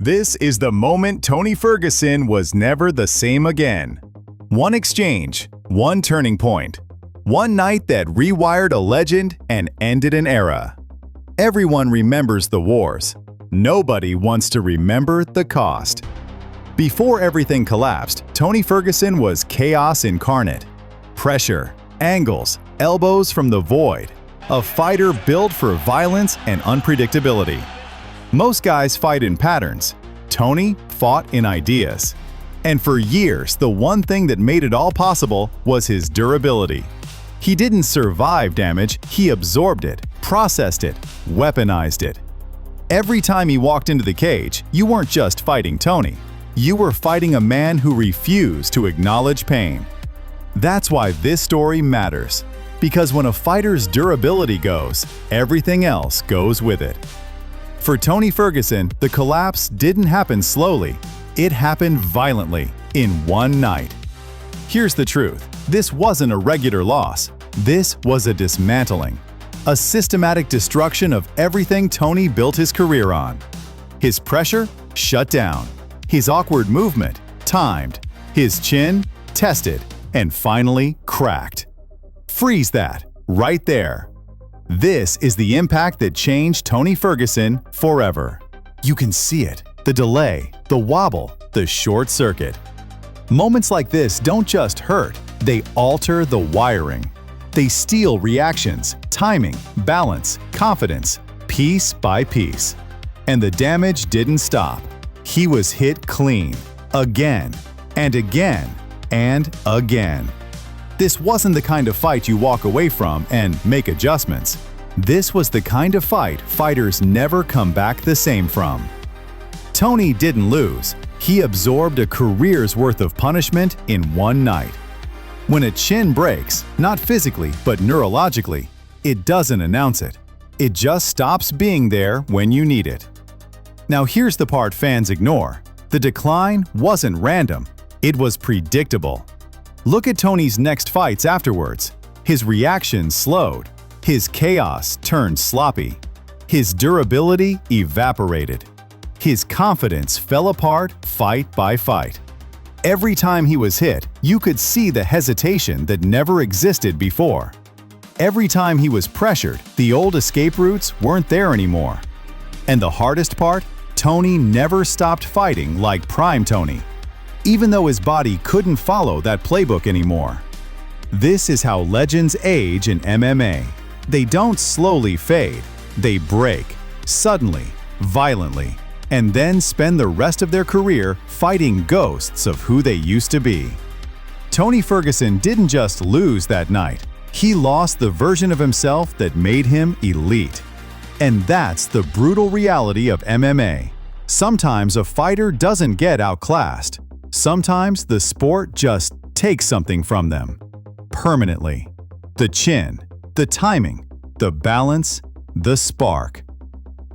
This is the moment Tony Ferguson was never the same again. One exchange, one turning point, one night that rewired a legend and ended an era. Everyone remembers the wars. Nobody wants to remember the cost. Before everything collapsed, Tony Ferguson was chaos incarnate. Pressure, angles, elbows from the void. A fighter built for violence and unpredictability. Most guys fight in patterns. Tony fought in ideas. And for years, the one thing that made it all possible was his durability. He didn't survive damage, he absorbed it, processed it, weaponized it. Every time he walked into the cage, you weren't just fighting Tony. You were fighting a man who refused to acknowledge pain. That's why this story matters. Because when a fighter's durability goes, everything else goes with it. For Tony Ferguson, the collapse didn't happen slowly. It happened violently, in one night. Here's the truth. This wasn't a regular loss. This was a dismantling. A systematic destruction of everything Tony built his career on. His pressure? Shut down. His awkward movement? Timed. His chin? Tested. And finally, cracked. Freeze that, right there. This is the impact that changed Tony Ferguson forever. You can see it, the delay, the wobble, the short circuit. Moments like this don't just hurt, they alter the wiring. They steal reactions, timing, balance, confidence, piece by piece. And the damage didn't stop. He was hit clean, again, and again, and again. This wasn't the kind of fight you walk away from and make adjustments. This was the kind of fight fighters never come back the same from. Tony didn't lose. He absorbed a career's worth of punishment in one night. When a chin breaks, not physically but neurologically, it doesn't announce it. It just stops being there when you need it. Now here's the part fans ignore. The decline wasn't random. It was predictable. Look at Tony's next fights afterwards. His reaction slowed. His chaos turned sloppy. His durability evaporated. His confidence fell apart fight by fight. Every time he was hit, you could see the hesitation that never existed before. Every time he was pressured, the old escape routes weren't there anymore. And the hardest part? Tony never stopped fighting like Prime Tony, even though his body couldn't follow that playbook anymore. This is how legends age in MMA. They don't slowly fade, they break, suddenly, violently, and then spend the rest of their career fighting ghosts of who they used to be. Tony Ferguson didn't just lose that night, he lost the version of himself that made him elite. And that's the brutal reality of MMA. Sometimes a fighter doesn't get outclassed. Sometimes the sport just takes something from them. Permanently. The chin, the timing, the balance, the spark.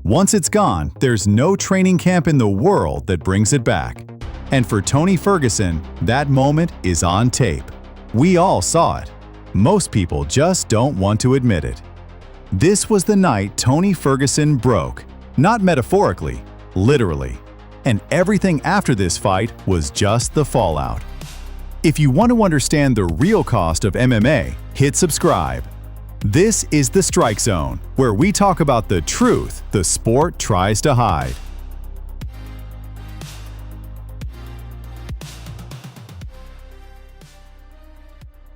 Once it's gone, there's no training camp in the world that brings it back. And for Tony Ferguson, that moment is on tape. We all saw it. Most people just don't want to admit it. This was the night Tony Ferguson broke. Not metaphorically, literally. And everything after this fight was just the fallout. If you want to understand the real cost of MMA, hit subscribe. This is The Strike Zone, where we talk about the truth the sport tries to hide.